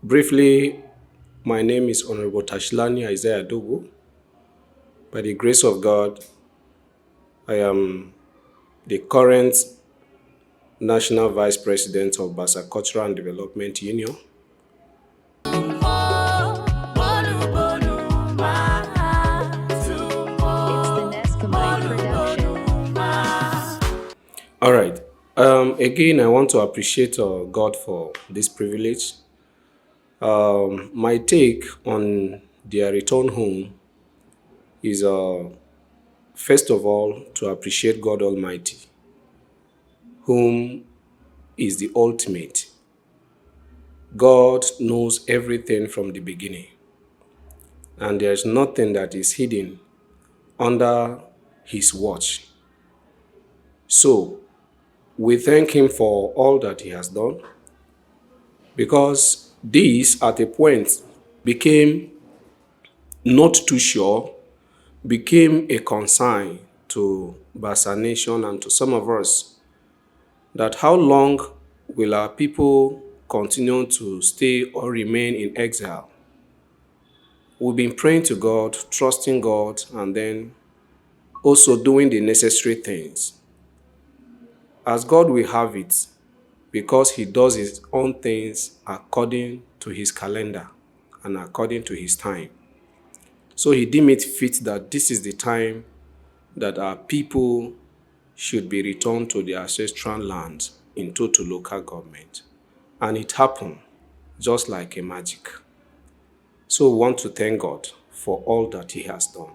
Briefly, my name is Honorable Tashiani Isaiah Dogwo. By the grace of God, I am the current National Vice President of Bassa Cultural and Development Union. All right. Again, I want to appreciate God for this privilege. My take on their return home is, first of all, to appreciate God Almighty, whom is the ultimate. God knows everything from the beginning, and there's nothing that is hidden under His watch. So, we thank Him for all that He has done, because this, at a point, became not too sure, became a concern to Bassa Nation and to some of us, that how long will our people continue to stay or remain in exile? We've been praying to God, trusting God, and then also doing the necessary things. As God will have it, because He does His own things according to His calendar and according to His time. So He deemed it fit that this is the time that our people should be returned to their ancestral lands in total local government. And it happened just like a magic. So we want to thank God for all that He has done.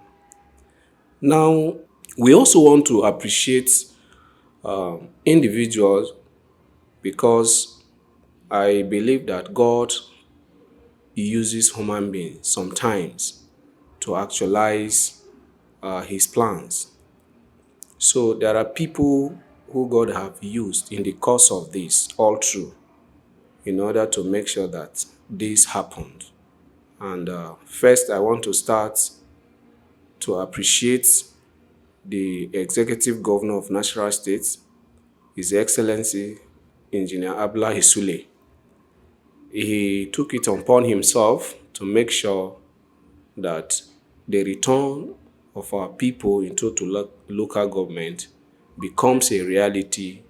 Now, we also want to appreciate individuals, because I believe that God uses human beings sometimes to actualize His plans. So there are people who God have used in the course of this all through in order to make sure that this happened. And first, I want to start to appreciate the Executive Governor of Nasarawa State, His Excellency Engineer Abla Hisule. He took it upon himself to make sure that the return of our people into local government becomes a reality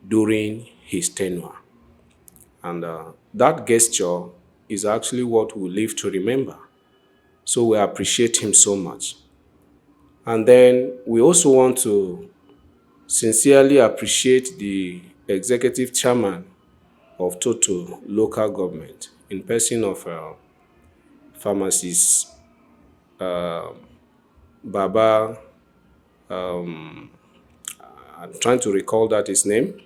during his tenure. And that gesture is actually what we live to remember. So we appreciate him so much. And then we also want to sincerely appreciate the executive chairman of Total local government in person of pharmacist Baba. I'm trying to recall that his name,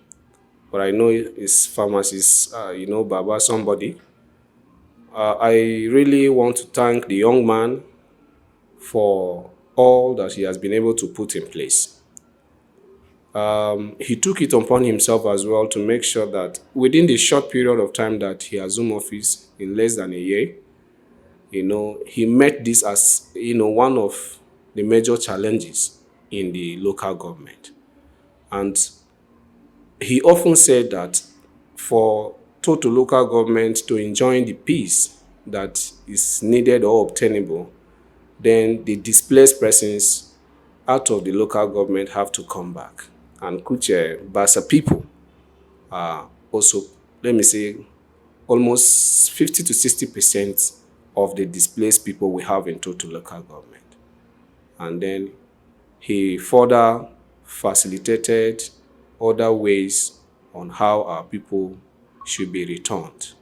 but I know it's pharmacist, Baba somebody. I really want to thank the young man for all that he has been able to put in place. He took it upon himself as well to make sure that within the short period of time that he assumed office, in less than a year, he met this as, one of the major challenges in the local government. And he often said that for total local government to enjoy the peace that is needed or obtainable, then the displaced persons out of the local government have to come back. And Kuche Bassa people are also, let me say, almost 50 to 60% of the displaced people we have in total local government. And then he further facilitated other ways on how our people should be returned.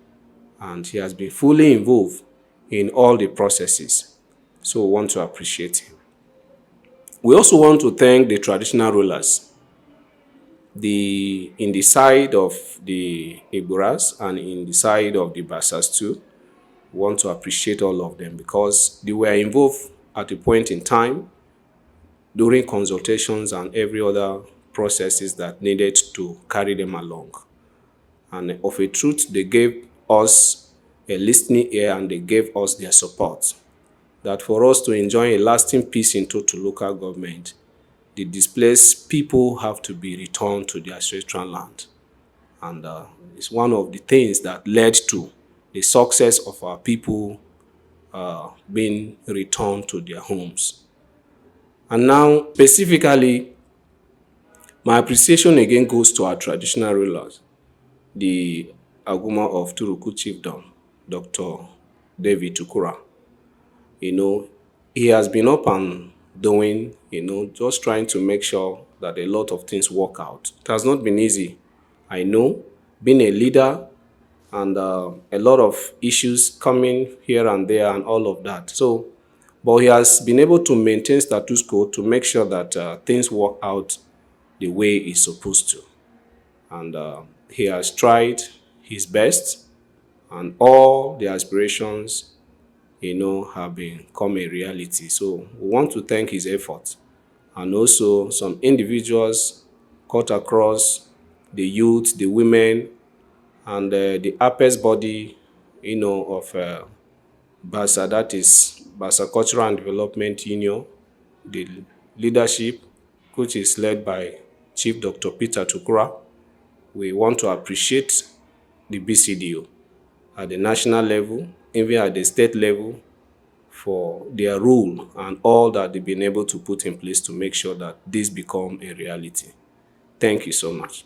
And he has been fully involved in all the processes. So we want to appreciate him. We also want to thank the traditional rulers, in the side of the Igboras and in the side of the Bassas too. We want to appreciate all of them because they were involved at a point in time during consultations and every other processes that needed to carry them along. And of a truth, they gave us a listening ear and they gave us their support. That for us to enjoy a lasting peace in total local government, the displaced people have to be returned to their ancestral land. And it's one of the things that led to the success of our people being returned to their homes. And now, specifically, my appreciation again goes to our traditional rulers, the Aguma of Turuku Chiefdom, Dr. David Tukura. He has been up and doing, just trying to make sure that a lot of things work out. It has not been easy. I know, being a leader and a lot of issues coming here and there and all of that. But he has been able to maintain status quo to make sure that things work out the way it's supposed to. And he has tried his best, and all the aspirations have become a reality. So we want to thank his efforts. And also some individuals cut across the youth, the women, and the apex body, of Bassa, that is Bassa Cultural and Development Union, the leadership, which is led by Chief Dr. Peter Tukura. We want to appreciate the Bcdu at the national level, even at the state level, for their role and all that they've been able to put in place to make sure that this become a reality. Thank you so much.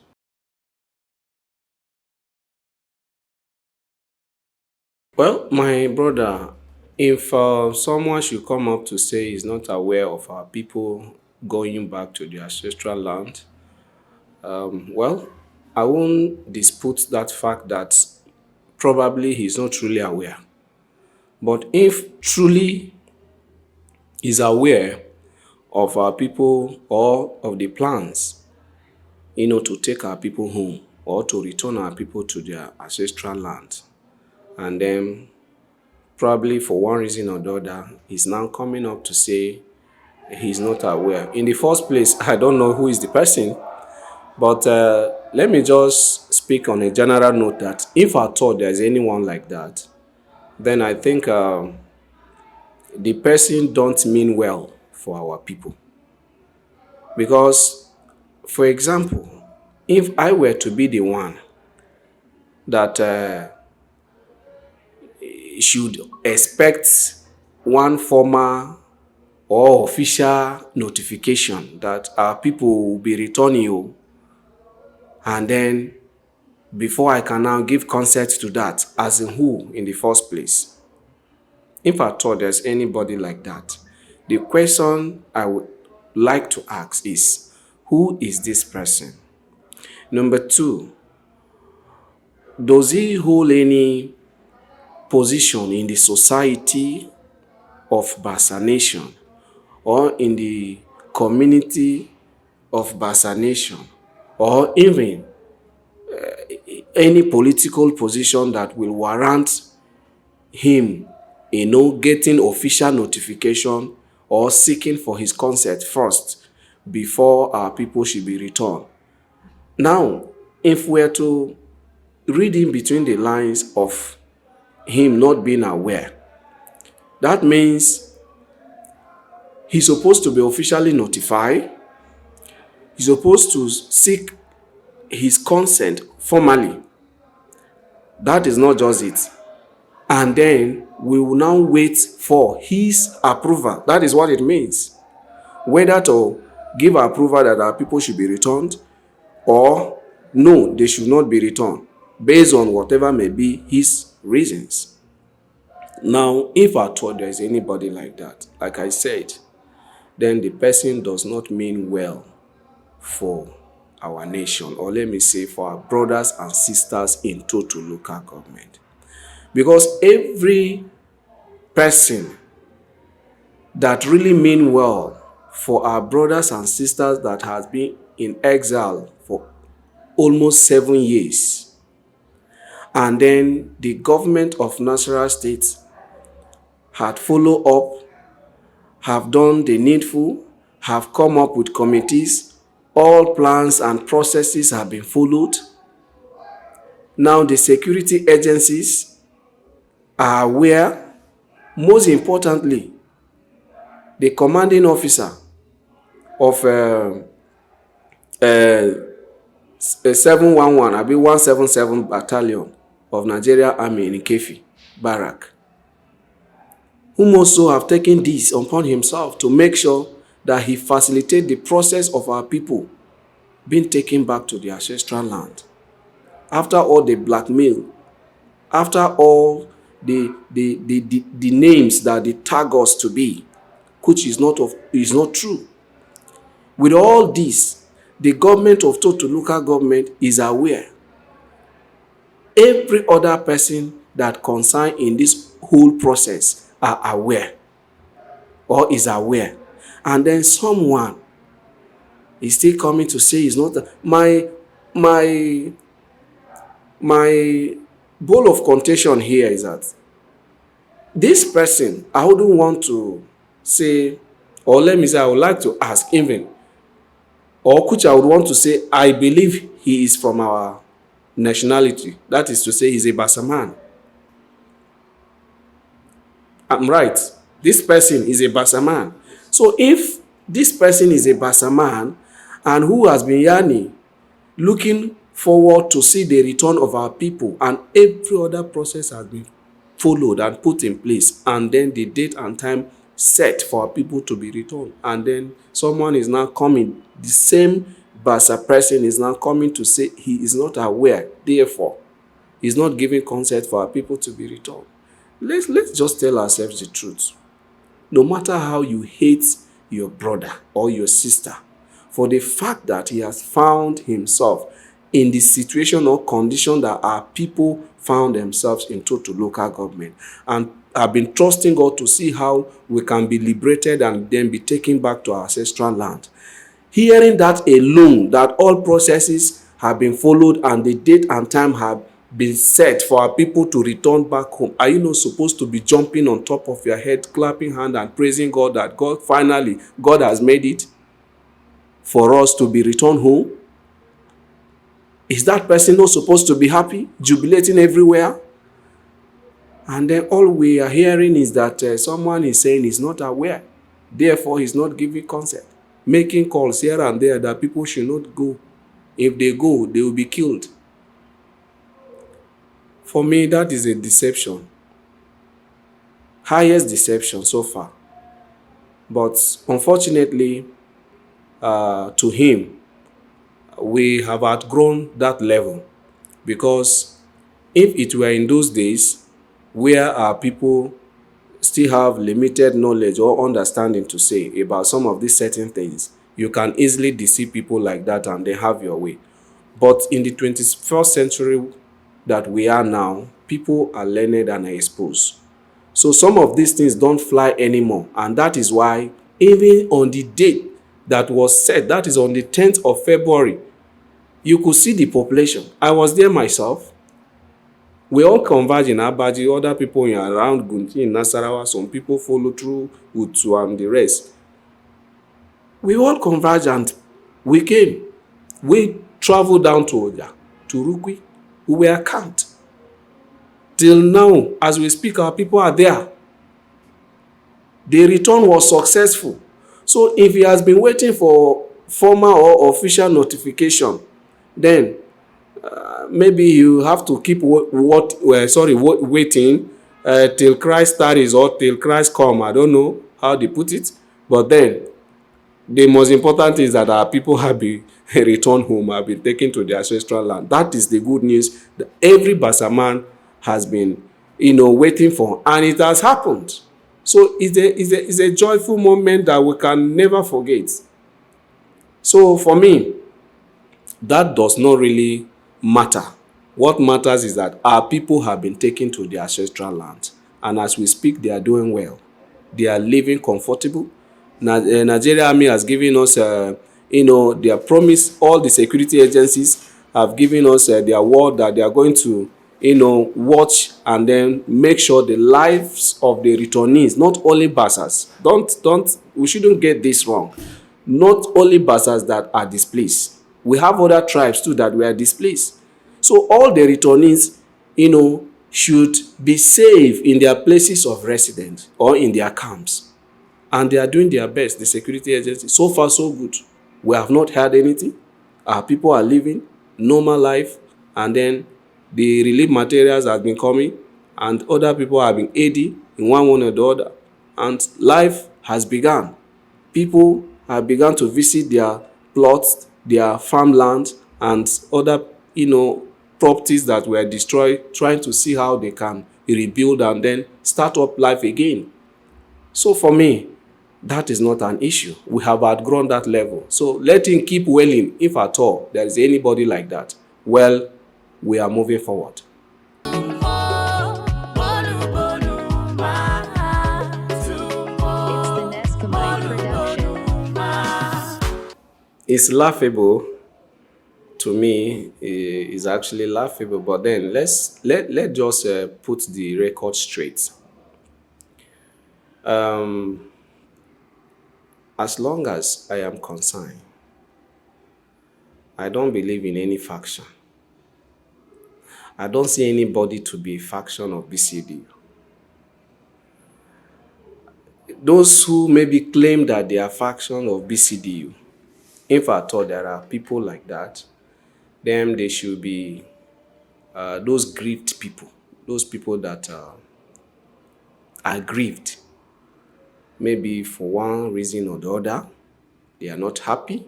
Well, my brother, if someone should come up to say he's not aware of our people going back to their ancestral land, well, I won't dispute that fact that probably he's not truly aware. But if truly is aware of our people or of the plans, to take our people home or to return our people to their ancestral land, and then probably for one reason or the other, he's now coming up to say he's not aware. In the first place, I don't know who is the person, but let me just speak on a general note that if I thought there's anyone like that, then I think the person don't mean well for our people. Because, for example, if I were to be the one that should expect one formal or official notification that our people will be returning you, and then before I can now give consent to that, as in who in the first place? If I thought there's anybody like that, the question I would like to ask is, who is this person? Number two, does he hold any position in the society of Bassa Nation or in the community of Bassa Nation, or even any political position that will warrant him, getting official notification or seeking for his consent first before our people should be returned? Now, if we're to read in between the lines of him not being aware, that means he's supposed to be officially notified. He's supposed to seek his consent formally. That is not just it. And then we will now wait for his approval. That is what it means. Whether to give approval that our people should be returned, or no, they should not be returned, based on whatever may be his reasons. Now, if I thought there is anybody like that, like I said, then the person does not mean well for our nation, or let me say for our brothers and sisters in total local government. Because every person that really mean well for our brothers and sisters that has been in exile for almost 7 years, and then the government of Nasarawa State had followed up, have done the needful, have come up with committees, all plans and processes have been followed. Now the security agencies are aware. Most importantly, the commanding officer of 711, 177 battalion of Nigeria Army in Kefi Barrack, whom also have taken this upon himself to make sure that he facilitates the process of our people being taken back to their ancestral land. After all the blackmail, after all the names that they tag us to be, which is not true. With all this, the government of Toto local government is aware. Every other person that concerned in this whole process are aware or is aware. And then someone is still coming to say it's not my ball of contention here is that this person, I wouldn't want to say, or let me say, I would like to ask even, or which I would want to say, I believe he is from our nationality. That is to say, he's a Bassa man. I'm right. This person is a Bassa man. So if this person is a Bassa man and who has been yearning, looking forward to see the return of our people, and every other process has been followed and put in place, and then the date and time set for our people to be returned, and then someone is now coming, the same Bassa person is now coming to say he is not aware, therefore he's not giving consent for our people to be returned. Let's just tell ourselves the truth. No matter how you hate your brother or your sister, for the fact that he has found himself in the situation or condition that our people found themselves in Toto local government, and have been trusting God to see how we can be liberated and then be taken back to our ancestral land. Hearing that alone, that all processes have been followed and the date and time have been set for our people to return back home, are you not supposed to be jumping on top of your head, clapping hand and praising God that God finally, God has made it for us to be returned home? Is that person not supposed to be happy, jubilating everywhere? And then all we are hearing is that someone is saying he's not aware, therefore he's not giving consent, making calls here and there that people should not go. If they go, they will be killed. For me, that is a deception. Highest deception so far. But unfortunately, to him, we have outgrown that level, because if it were in those days where our people still have limited knowledge or understanding to say about some of these certain things, you can easily deceive people like that and they have your way. But in the 21st century that we are now, people are learned and are exposed. So some of these things don't fly anymore, and that is why even on the date that was set, that is on the 10th of February, you could see the population. I was there myself. We all converge in Abaji, other people in around Gunti, in Nasarawa, some people follow through Utu and the rest. We all converged and we came. We traveled down to Oja, to Rukwi. We were camped. Till now, as we speak, our people are there. The return was successful. So if he has been waiting for formal or official notification, then maybe you have to keep waiting till Christ tarries or till Christ come. I don't know how they put it, but then the most important is that our people have been returned home, have been taken to their ancestral land. That is the good news that every Bassa man has been, waiting for, and it has happened. So it's a joyful moment that we can never forget. So for me, that does not really matter. What matters is that our people have been taken to their ancestral land, and as we speak, they are doing well. They are living comfortable. Nigeria Army has given us, their promise. All the security agencies have given us their word that they are going to, watch and then make sure the lives of the returnees, not only Bassas. We shouldn't get this wrong. Not only Bassas that are displaced. We have other tribes too that were displaced. So all the returnees, should be safe in their places of residence or in their camps. And they are doing their best, the security agency. So far, so good. We have not heard anything. Our people are living normal life, and then the relief materials have been coming, and other people have been aiding in one way or the other, and life has begun. People have begun to visit their plots, their farmland, and other, properties that were destroyed, trying to see how they can rebuild and then start up life again. So for me, that is not an issue. We have outgrown that level. So let him keep wailing, if at all there is anybody like that. Well, we are moving forward. It's laughable to me. Is actually laughable, but then let just put the record straight. As long as I am concerned, I don't believe in any faction. I don't see anybody to be a faction of Bcdu. Those who maybe claim that they are faction of Bcdu, if at all there are people like that, then they should be those grieved people, those people that are grieved, maybe for one reason or the other. They are not happy,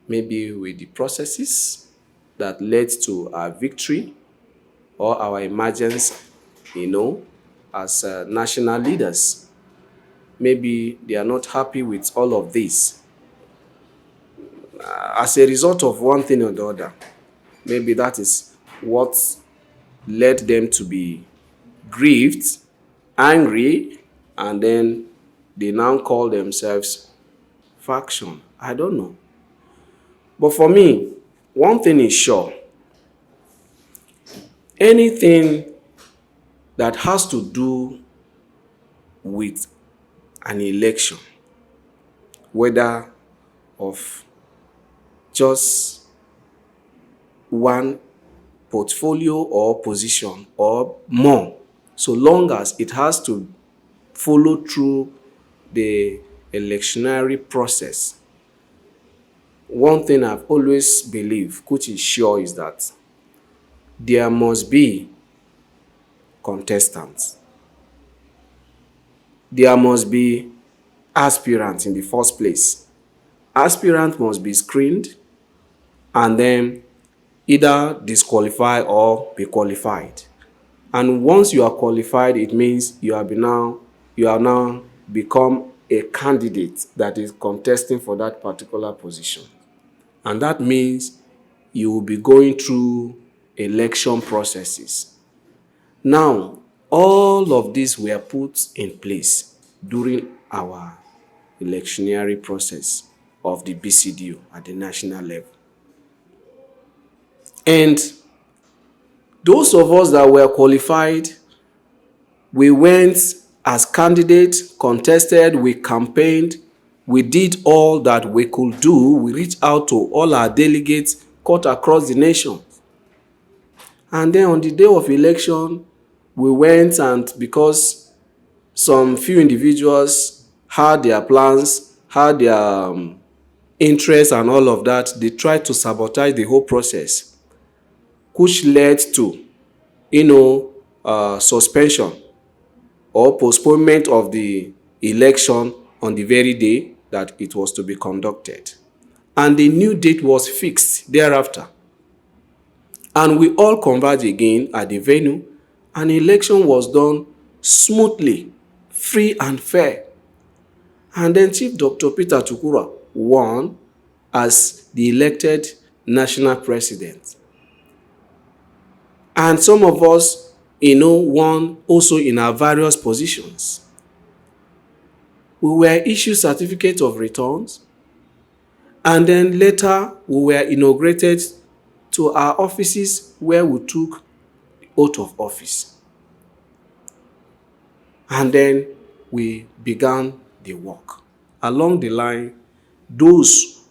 maybe with the processes that led to our victory or our emergence, as national leaders. Maybe they are not happy with all of this. As a result of one thing or the other, maybe that is what led them to be grieved, angry, and then they now call themselves faction. I don't know. But for me, one thing is sure. Anything that has to do with an election, whether of just one portfolio or position or more, so long as it has to follow through the electionary process, one thing I've always believed, which is sure, is that there must be contestants. There must be aspirants in the first place. Aspirant must be screened and then either disqualified or be qualified. And once you are qualified, it means you are now become a candidate that is contesting for that particular position. And that means you will be going through election processes. Now, all of these were put in place during our electionary process of the Bcdu at the national level. And those of us that were qualified, we went as candidates, contested, we campaigned, we did all that we could do. We reached out to all our delegates cut across the nation. And then on the day of election, we went, and because some few individuals had their plans, had their interests and all of that, they tried to sabotage the whole process, which led to, suspension or postponement of the election on the very day that it was to be conducted. And the new date was fixed thereafter. And we all converged again at the venue. An election was done smoothly, free and fair. And then Chief Dr. Peter Tukura won as the elected national president. And some of us, won also in our various positions. We were issued certificates of returns, and then later we were inaugurated to our offices where we took oath of office. And then we began the work. Along the line, those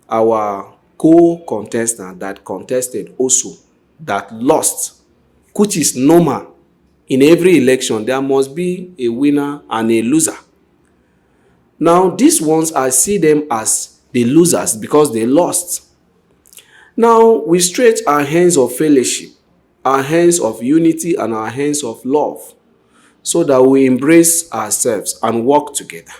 our co-contestants that contested also that lost, which is normal. In every election, there must be a winner and a loser. Now, these ones, I see them as the losers because they lost. Now we stretch our hands of fellowship, our hands of unity, and our hands of love so that we embrace ourselves and work together.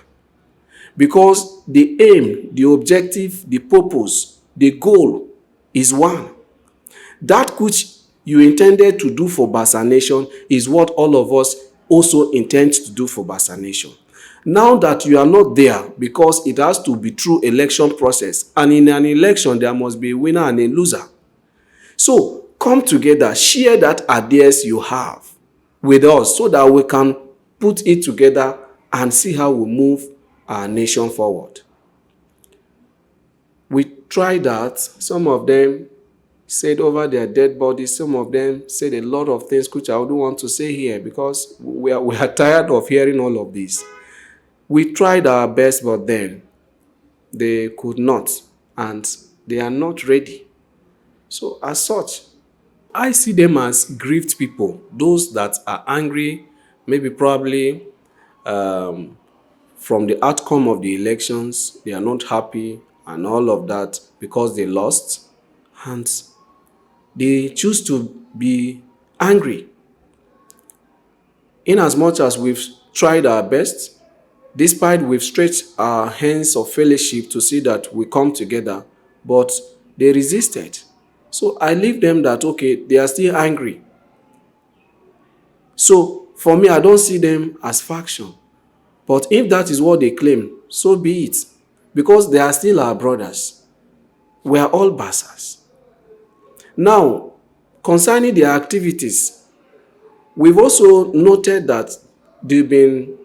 Because the aim, the objective, the purpose, the goal is one. That which you intended to do for Bassa Nation is what all of us also intend to do for Bassa Nation. Now that you are not there, because it has to be through election process, and in an election there must be a winner and a loser. So come together, share that ideas you have with us so that we can put it together and see how we move our nation forward. We tried that. Some of them said over their dead bodies. Some of them said a lot of things which I wouldn't want to say here because we are tired of hearing all of this. We tried our best, but then they could not, and they are not ready. So as such, I see them as grieved people, those that are angry, maybe probably from the outcome of the elections. They are not happy and all of that because they lost, and they choose to be angry. In as much as we've tried our best, despite we've stretched our hands of fellowship to see that we come together, but they resisted. So I leave them that, okay, they are still angry. So for me, I don't see them as faction. But if that is what they claim, so be it. Because they are still our brothers. We are all Bassas. Now, concerning their activities, we've also noted that they've been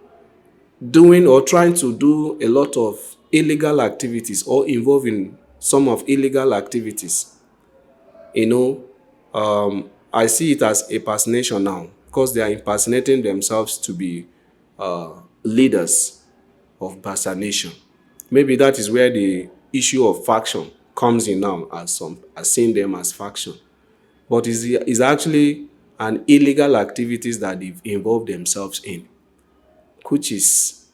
doing or trying to do a lot of illegal activities or involved in some of illegal activities. I see it as a impersonation now because they are impersonating themselves to be leaders of Bassa Nation. Maybe that is where the issue of faction comes in now, as some are seeing them as faction. But it's actually an illegal activities that they've involved themselves in, which is,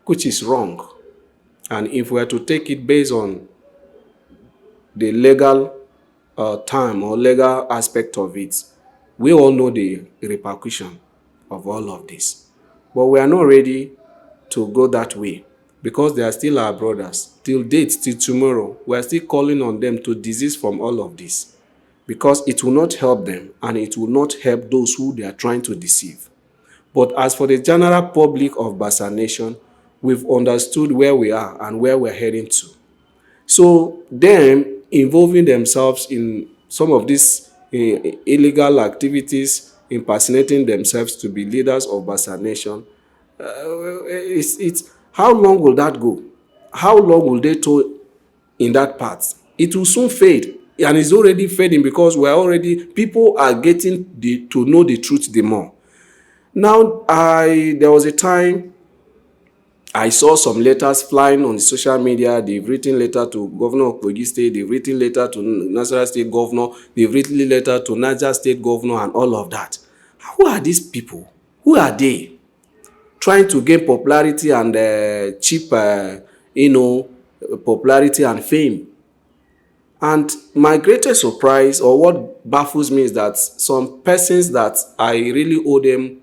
which is wrong. And if we are to take it based on the legal term or legal aspect of it, we all know the repercussion of all of this. But we are not ready to go that way because they are still our brothers. Till date, till tomorrow, we are still calling on them to desist from all of this because it will not help them and it will not help those who they are trying to deceive. But as for the general public of Bassa Nation, we've understood where we are and where we're heading to. So them involving themselves in some of these illegal activities, impersonating themselves to be leaders of Bassa Nation, it's how long will that go? How long will they toil in that part? It will soon fade, and it's already fading because people are getting to know the truth the more. Now, there was a time I saw some letters flying on the social media. They've written letter to Governor of Kogi State. They've written letter to Nasarawa State Governor. They've written letter to Niger State Governor and all of that. Who are these people? Who are they? Trying to gain popularity and cheap, popularity and fame. And my greatest surprise, or what baffles me, is that some persons that I really owe them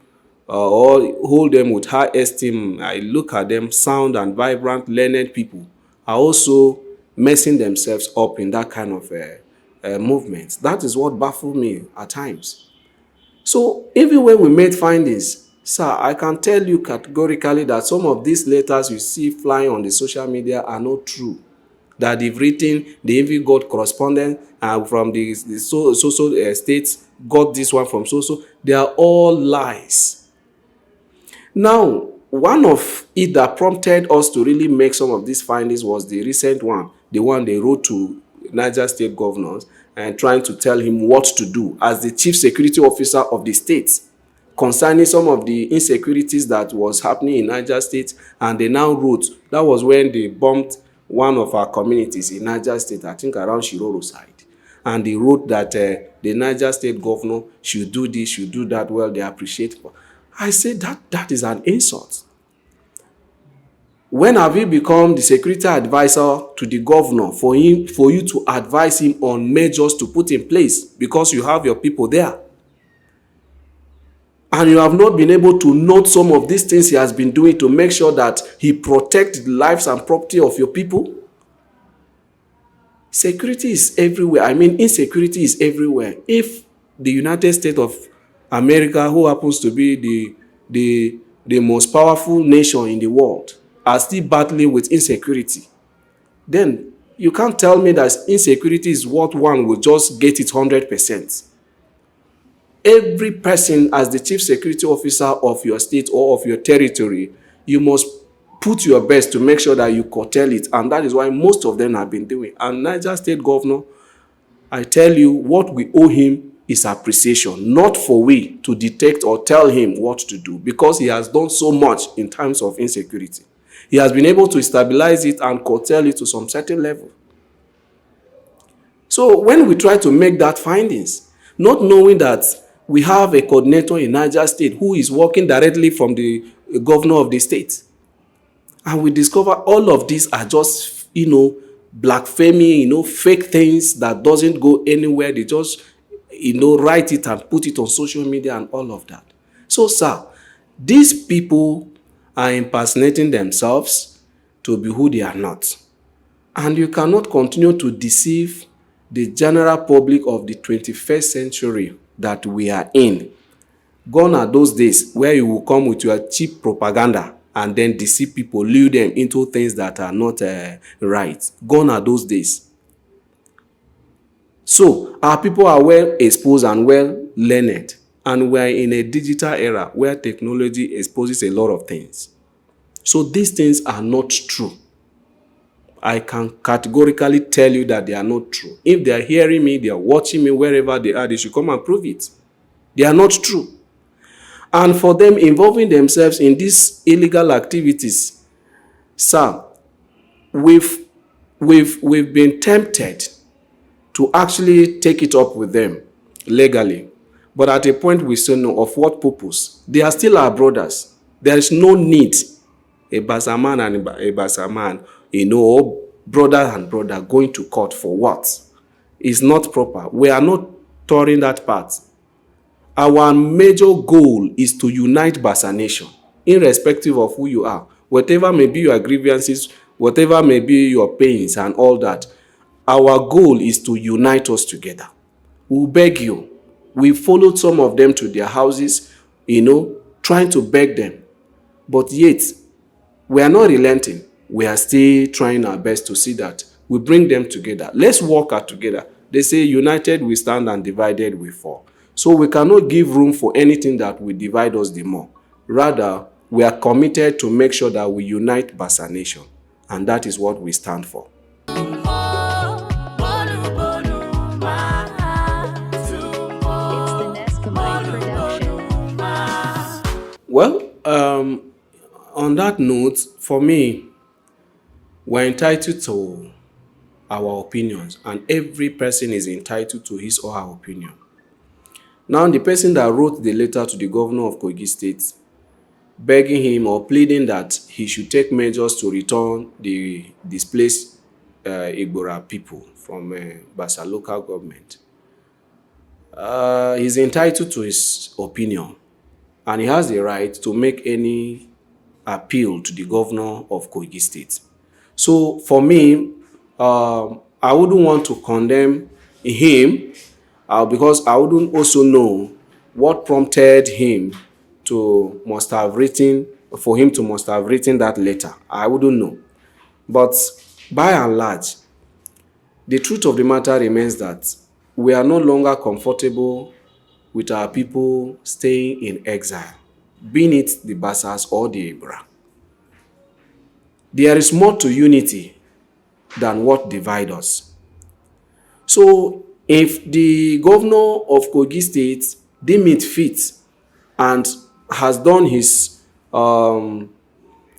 or hold them with high esteem, I look at them, sound and vibrant, learned people, are also messing themselves up in that kind of movement. That is what baffles me at times. So even when we made findings, sir, I can tell you categorically that some of these letters you see flying on the social media are not true. That they've written, they even got correspondence from the states, got this one from so. They are all lies. Now, one of it that prompted us to really make some of these findings was the recent one, the one they wrote to Niger State governors and trying to tell him what to do as the chief security officer of the state concerning some of the insecurities that was happening in Niger State. And they now wrote, that was when they bombed one of our communities in Niger State, I think around Shiroro side. And they wrote that the Niger State governor should do this, should do that. Well, they appreciate it. I say that is an insult. When have you become the security advisor to the governor for you to advise him on measures to put in place because you have your people there? And you have not been able to note some of these things he has been doing to make sure that he protects the lives and property of your people? Security is everywhere. I mean, insecurity is everywhere. If the United States of America, who happens to be the most powerful nation in the world, are still battling with insecurity, then you can't tell me that insecurity is what one will just get it 100%. Every person, as the chief security officer of your state or of your territory, you must put your best to make sure that you curtail it. And that is why most of them have been doing. And Niger State Governor, I tell you, what we owe him is appreciation, not for we to detect or tell him what to do, because he has done so much in terms of insecurity. He has been able to stabilize it and curtail it to some certain level. So when we try to make that findings, not knowing that we have a coordinator in Niger State who is working directly from the governor of the state, and we discover all of these are just, blasphemy, fake things that doesn't go anywhere. They just, write it and put it on social media and all of that. So, sir, these people are impersonating themselves to be who they are not. And you cannot continue to deceive the general public of the 21st century that we are in. Gone are those days where you will come with your cheap propaganda and then deceive people, lure them into things that are not right. Gone are those days. So our people are well exposed and well learned, and we are in a digital era where technology exposes a lot of things. So these things are not true. I can categorically tell you that they are not true. If they are hearing me, they are watching me, wherever they are, they should come and prove it. They are not true. And for them involving themselves in these illegal activities, sir, we've been tempted to actually take it up with them legally. But at a point we say no, of what purpose? They are still our brothers. There is no need a Bassa man and a Bassa man, brother and brother going to court for what? It's not proper. We are not touring that part. Our major goal is to unite Bassa Nation, irrespective of who you are. Whatever may be your grievances, whatever may be your pains and all that, our goal is to unite us together. We beg you. We followed some of them to their houses, trying to beg them. But yet, we are not relenting. We are still trying our best to see that we bring them together. Let's work out together. They say, united we stand and divided we fall. So we cannot give room for anything that will divide us the more. Rather, we are committed to make sure that we unite Bassa Nation. And that is what we stand for. Well, on that note, for me, we're entitled to our opinions, and every person is entitled to his or her opinion. Now, the person that wrote the letter to the governor of Kogi State, begging him or pleading that he should take measures to return the displaced Igbora people from Bassa local government, he's entitled to his opinion, and he has the right to make any appeal to the governor of Kogi State. So for me, I wouldn't want to condemn him because I wouldn't also know what prompted him to must have written that letter. I wouldn't know. But by and large, the truth of the matter remains that we are no longer comfortable with our people staying in exile, being it the Bassas or the Ibra. There is more to unity than what divides us. So if the governor of Kogi State deemed it fit and has done his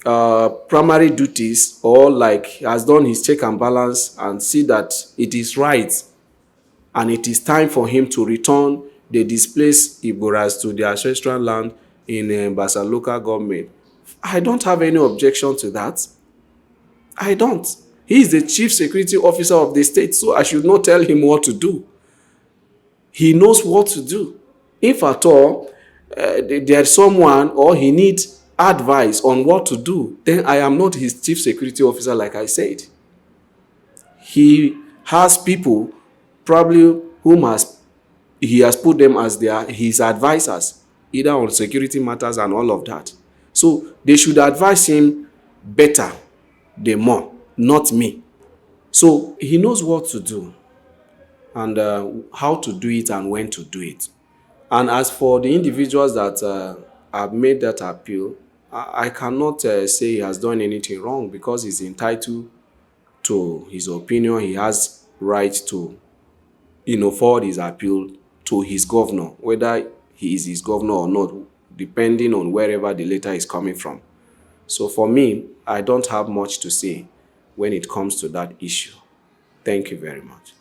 primary duties, or has done his check and balance and see that it is right and it is time for him to return the displaced Igboras to their ancestral land in Bassa local government, I don't have any objection to that. I don't. He is the chief security officer of the state, so I should not tell him what to do. He knows what to do. If at all there's someone or he needs advice on what to do, then I am not his chief security officer, like I said. He has people probably he has put them as his advisors, either on security matters and all of that. So they should advise him better, the more, not me. So he knows what to do and how to do it and when to do it. And as for the individuals that have made that appeal, I cannot say he has done anything wrong, because he's entitled to his opinion. He has right to, forward his appeal to his governor, whether he is his governor or not, depending on wherever the letter is coming from. So for me, I don't have much to say when it comes to that issue. Thank you very much.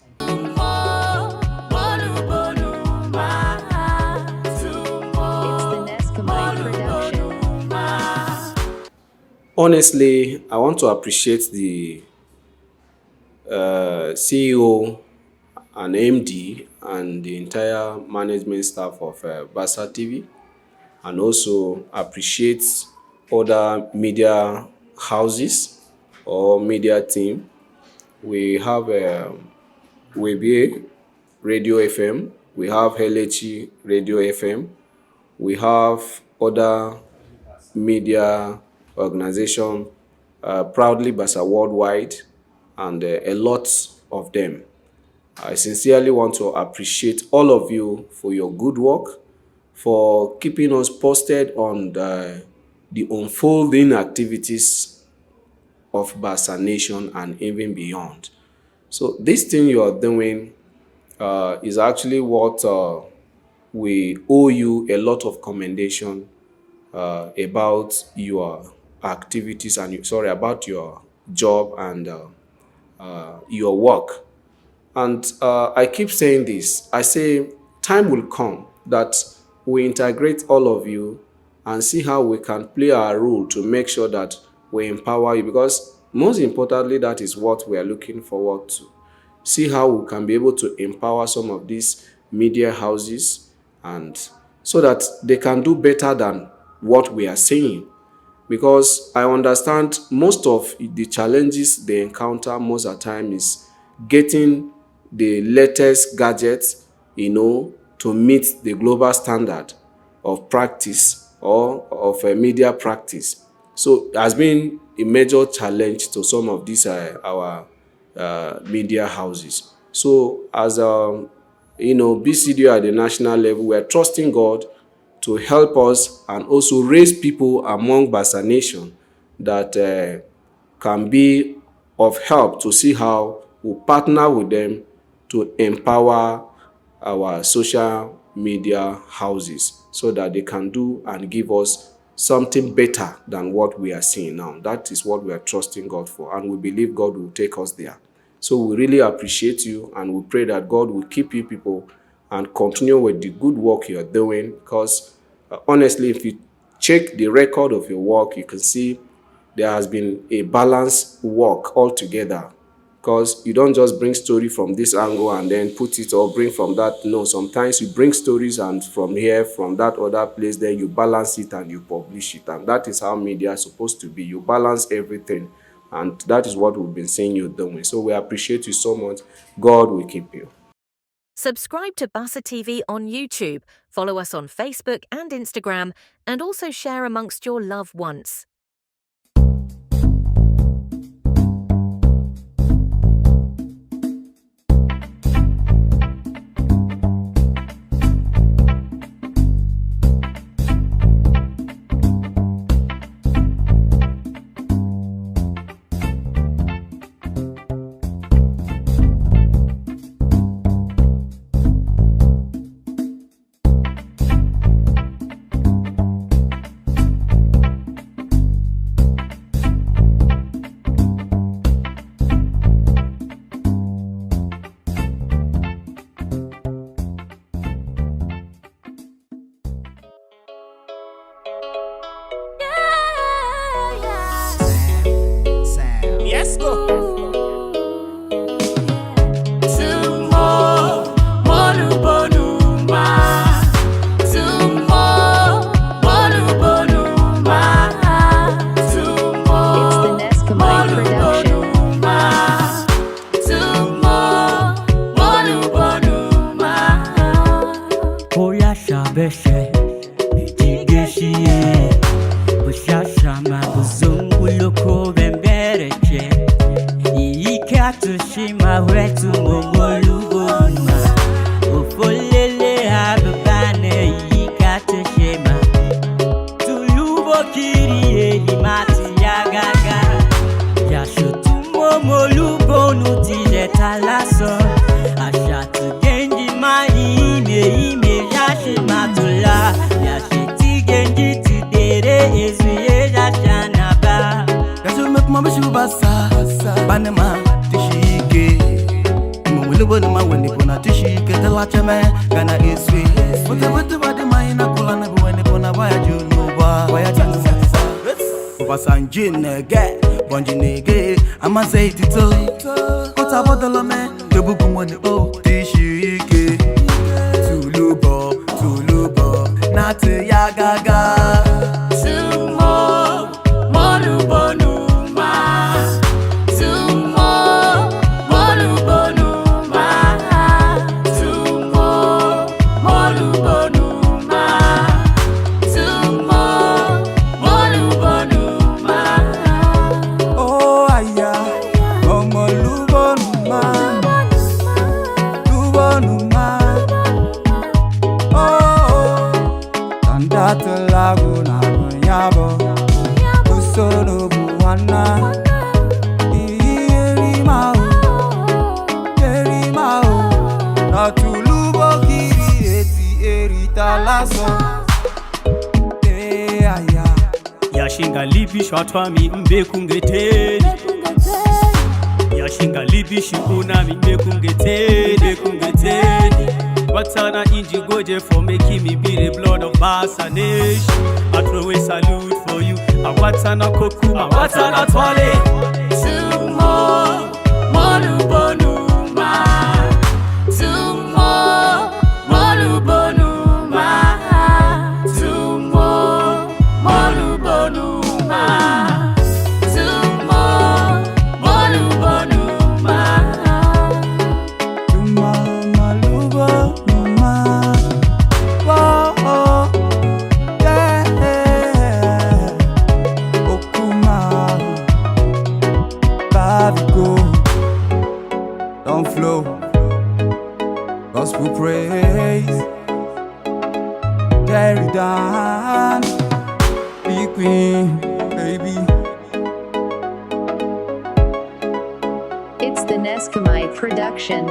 Honestly, I want to appreciate the CEO and MD and the entire management staff of Bassa TV, and also appreciate other media houses or media team. We have WBA Radio FM, we have LHE Radio FM, we have other media organization, proudly Bassa Worldwide, and a lot of them. I sincerely want to appreciate all of you for your good work, for keeping us posted on the unfolding activities of Bassa Nation and even beyond. So this thing you are doing is actually what we owe you a lot of commendation about your activities and about your job and your work. And I keep saying this. I say time will come that we integrate all of you and see how we can play our role to make sure that we empower you, because most importantly, that is what we are looking forward to. See how we can be able to empower some of these media houses, and so that they can do better than what we are saying. Because I understand most of the challenges they encounter most of the time is getting the latest gadgets, to meet the global standard of practice or of media practice. So it has been a major challenge to some of these our media houses. So as Bcdu at the national level, we are trusting God to help us and also raise people among Bassa Nation that can be of help to see how we partner with them to empower our social media houses so that they can do and give us something better than what we are seeing now. That is what we are trusting God for, and we believe God will take us there. So we really appreciate you, and we pray that God will keep you people and continue with the good work you are doing, because honestly, if you check the record of your work, you can see there has been a balanced work altogether, because you don't just bring story from this angle and then put it, or bring from that. No, sometimes you bring stories and from here, from that other place, then you balance it and you publish it. And that is how media is supposed to be. You balance everything, and that is what we've been seeing you doing. So we appreciate you so much. God will keep you. Subscribe to Bassa TV on YouTube, follow us on Facebook and Instagram, and also share amongst your loved ones. Katushima wetu momolubonuma Ufolele hababane yikatushima Tulubo kiri eli mati yagaga Yashotu momolubonu tije talaso Ashatu genji ma ime yashimatula Yashiti genji tidere ezuye yashanaba Make mama shoe Bassa, Banema, Tishike. Mumulubonuma when they put a tishike, the lachame, Gana is sweet. But the body mine, a colana when they put a wire, you know why I can't say. Passan Jin, get, Bonjinege, I must say it too. What's about the lame, the book when the old Tishike. Tulubo, not a yagaga. Lago na nyabo usono buwana eri mao na tulubo kiri eti erita laso aya Yashinga libi shotwa mi mbekungeteni Yashinga libi shikuna mi mbekungeteni Watana inji goje for making me be the blood of Bassa nation. I throw a salute for you. I watana kokuma, watana twale. Sumo, molubonuma. Sumo, molubonuma. Sumo, molubonuma. Sumo, molubonuma. Don't flow, gospel praise, carry down, be queen, baby. It's the Neskamite production.